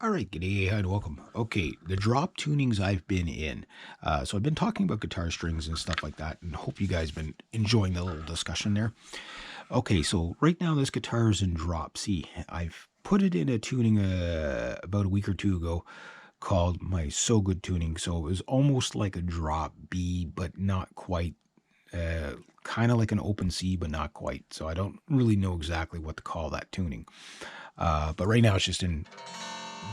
All right, g'day and welcome. Okay, the drop tunings I've been in. So I've been talking about guitar strings and stuff like that, and hope you guys been enjoying the little discussion there. Okay, so right now this guitar is in drop C. I've put it in a tuning about a week or two ago called my So Good tuning. So it was almost like a drop B, but not quite. Kind of like an open C, but not quite. So I don't really know exactly what to call that tuning. But right now it's just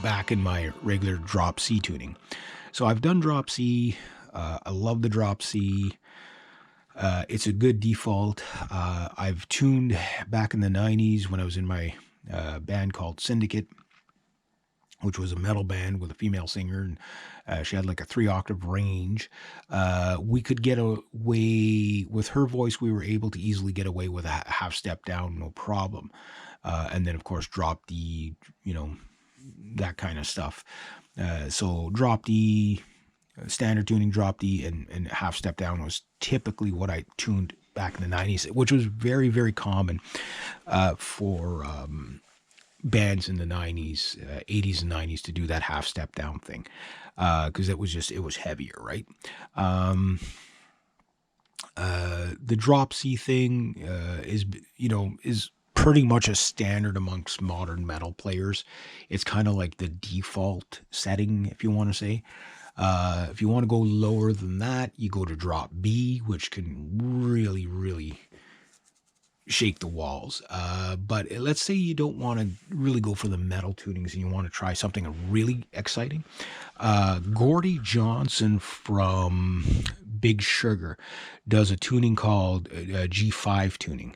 back in my regular drop C tuning. So I've done drop C. I love the drop C. It's a good default. I've tuned back in the 90s when I was in my band called Syndicate, which was a metal band with a female singer, and she had like a 3-octave range. We could get away with her voice. We were able to easily get away with a half step down, no problem. And then, of course, drop D, that kind of stuff. So drop D, standard tuning, drop D, and half step down was typically what I tuned back in the 90s, which was very, very common for bands in the 90s, 80s and 90s to do that half step down thing, because it was heavier, right? The drop C thing is pretty much a standard amongst modern metal players. It's kind of like the default setting, if you want to say. If you want to go lower than that, you go to drop B, which can really, really shake the walls. But let's say you don't want to really go for the metal tunings and you want to try something really exciting. Gordy Johnson from Big Sugar does a tuning called G5 tuning.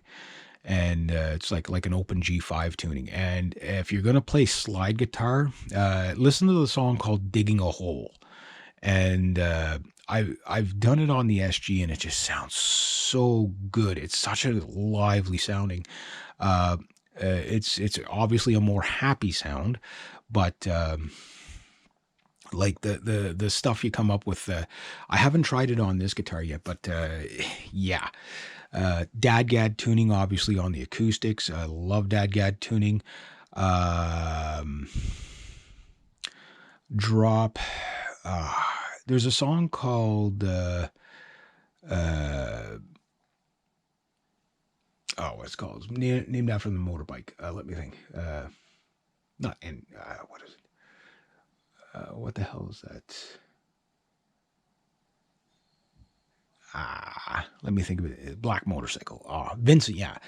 And it's like an open G5 tuning. And if you're going to play slide guitar, listen to the song called Digging a Hole. And I've done it on the SG, and it just sounds so good. It's such a lively sounding. It's obviously a more happy sound, but like the stuff you come up with. I haven't tried it on this guitar yet, but yeah. Dadgad tuning, obviously on the acoustics. I love Dadgad tuning. Drop. There's a song called what's it called? Named after the motorbike. Let me think. What is it? What the hell is that? Let me think of it. Black Motorcycle. Vincent, yeah.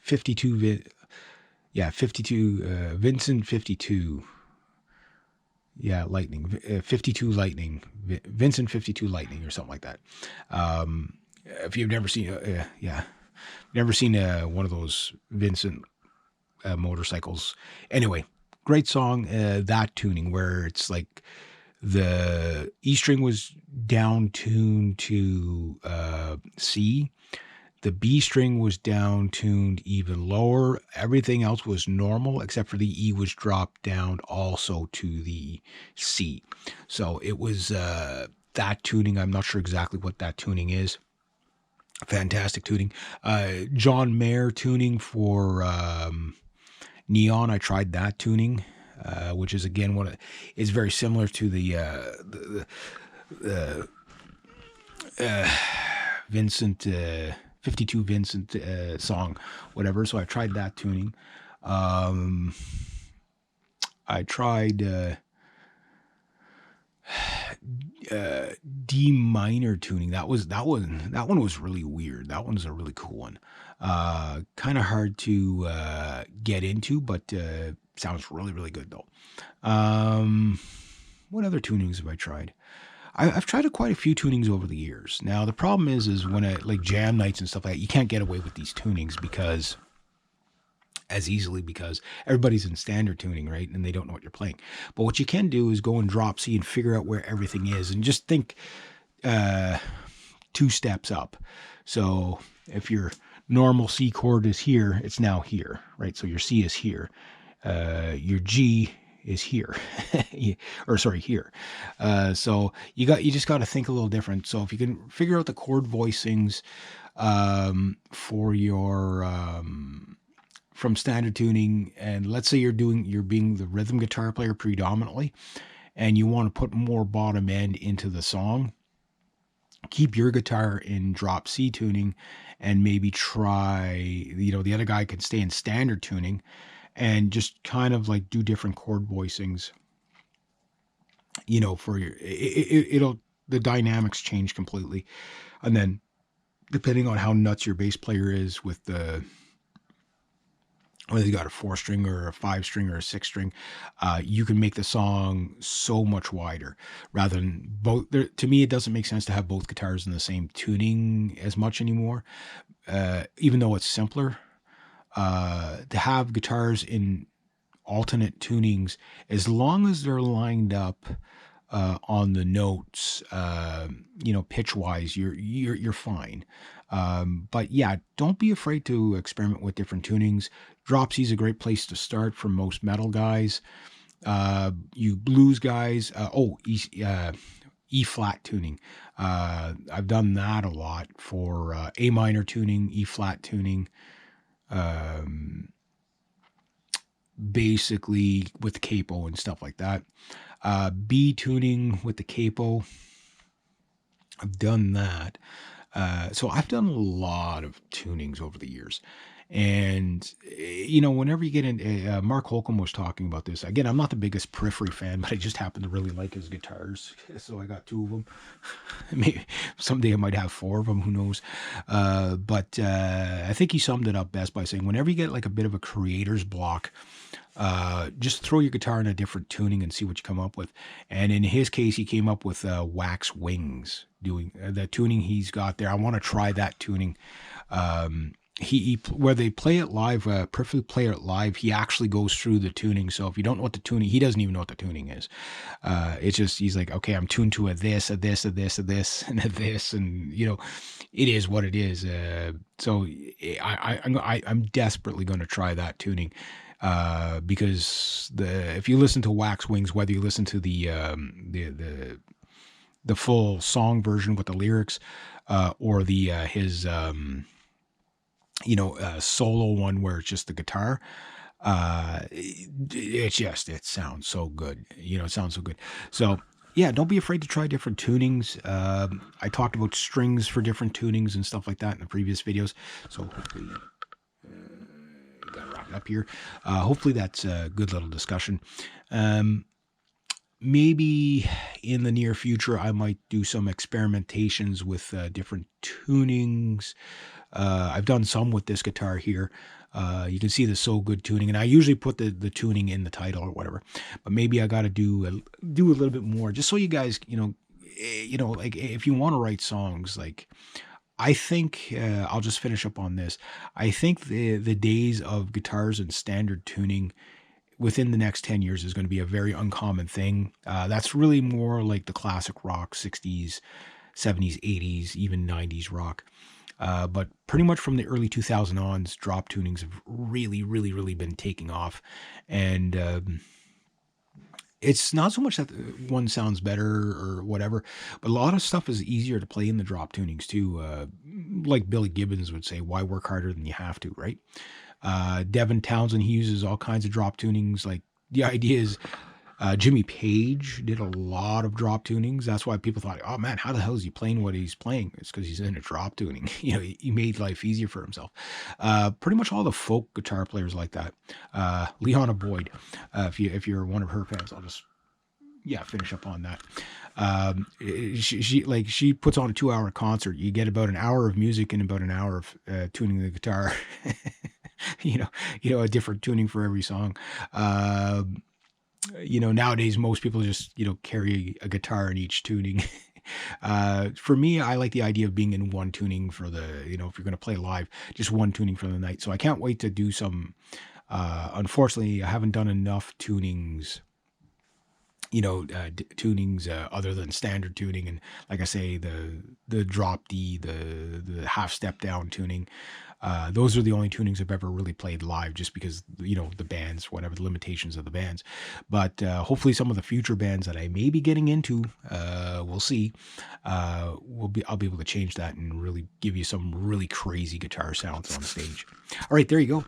52, yeah, 52, Vincent 52. Yeah, Lightning, 52 Lightning, Vincent 52 Lightning or something like that. If you've never seen, one of those Vincent motorcycles. Anyway, great song, that tuning where it's like the E string was down tuned to C. The B string was down tuned even lower. Everything else was normal except for the E was dropped down also to the C. So it was that tuning. I'm not sure exactly what that tuning is. Fantastic tuning. John Mayer tuning for Neon. I tried that tuning, which is again is very similar to the Vincent 52 Vincent song, whatever. So I tried that tuning. I tried D minor tuning. That one was really weird. That one's a really cool one. Kind of hard to get into, but sounds really, really good though. What other tunings have I tried? I've tried quite a few tunings over the years. Now the problem is when like jam nights and stuff like that, you can't get away with these tunings because everybody's in standard tuning, right? And they don't know what you're playing. But what you can do is go and drop C and figure out where everything is, and just think 2 steps up. So if your normal C chord is here, it's now here, right? So your C is here. Your G is here, here. So you just got to think a little different. So if you can figure out the chord voicings for your from standard tuning, and let's say you're being the rhythm guitar player predominantly, and you want to put more bottom end into the song, keep your guitar in drop C tuning and maybe try, the other guy can stay in standard tuning and just kind of like do different chord voicings, for your, it'll, the dynamics change completely. And then depending on how nuts your bass player is with whether you got a 4-string or a 5-string or a 6-string, you can make the song so much wider rather than both. To me, it doesn't make sense to have both guitars in the same tuning as much anymore, even though it's simpler. To have guitars in alternate tunings, as long as they're lined up on the notes, pitch wise, you're fine. But yeah, don't be afraid to experiment with different tunings. Drop C is a great place to start for most metal guys. You blues guys, E flat tuning. I've done that a lot for A minor tuning, E flat tuning. Basically with the capo and stuff like that. B tuning with the capo. I've done that. So I've done a lot of tunings over the years. And, whenever you get in, Mark Holcomb was talking about this. Again, I'm not the biggest Periphery fan, but I just happen to really like his guitars. So I got 2 of them. Maybe someday I might have 4 of them, who knows. But I think he summed it up best by saying, whenever you get like a bit of a creator's block, just throw your guitar in a different tuning and see what you come up with. And in his case, he came up with Wax Wings, doing the tuning he's got there. I want to try that tuning. He where they play it live, Perfectly play it live, he actually goes through the tuning. So if you don't know what the tuning, he doesn't even know what the tuning is. It's just, he's like, okay, I'm tuned to a this, a this, a this, a this, and a this, and it is what it is. So I'm desperately going to try that tuning. Because if you listen to Wax Wings, whether you listen to the full song version with the lyrics, or his solo one where it's just the guitar, it sounds so good. It sounds so good. So yeah, don't be afraid to try different tunings. I talked about strings for different tunings and stuff like that in the previous videos. So hopefully, gotta wrap it up here. Hopefully that's a good little discussion. Maybe in the near future, I might do some experimentations with different tunings. I've done some with this guitar here. You can see the So Good tuning, and I usually put the tuning in the title or whatever. But maybe I got to do a little bit more, just so you guys, like if you want to write songs, like I think I'll just finish up on this. I think the days of guitars and standard tuning within the next 10 years is going to be a very uncommon thing. That's really more like the classic rock, 60s, 70s, 80s, even 90s rock. But pretty much from the early 2000s on, drop tunings have really, really, really been taking off. And it's not so much that one sounds better or whatever, but a lot of stuff is easier to play in the drop tunings too. Like Billy Gibbons would say, why work harder than you have to, right? Devin Townsend, he uses all kinds of drop tunings. Like the idea is, Jimmy Page did a lot of drop tunings. That's why people thought, oh man, how the hell is he playing what he's playing? It's because he's in a drop tuning. He made life easier for himself. Pretty much all the folk guitar players like that. Leona Boyd, if you're one of her fans, I'll just finish up on that. She puts on a 2-hour concert. You get about an hour of music and about an hour of tuning the guitar. A different tuning for every song. Nowadays most people just, carry a guitar in each tuning. For me, I like the idea of being in one tuning for the, if you're going to play live, just one tuning for the night. So I can't wait to do some, unfortunately, I haven't done enough tunings, tunings other than standard tuning. And like I say, the drop D, the half step down tuning, those are the only tunings I've ever really played live, just because, the bands, whatever the limitations of the bands. But hopefully some of the future bands that I may be getting into, we'll see, I'll be able to change that and really give you some really crazy guitar sounds on stage. All right, there you go.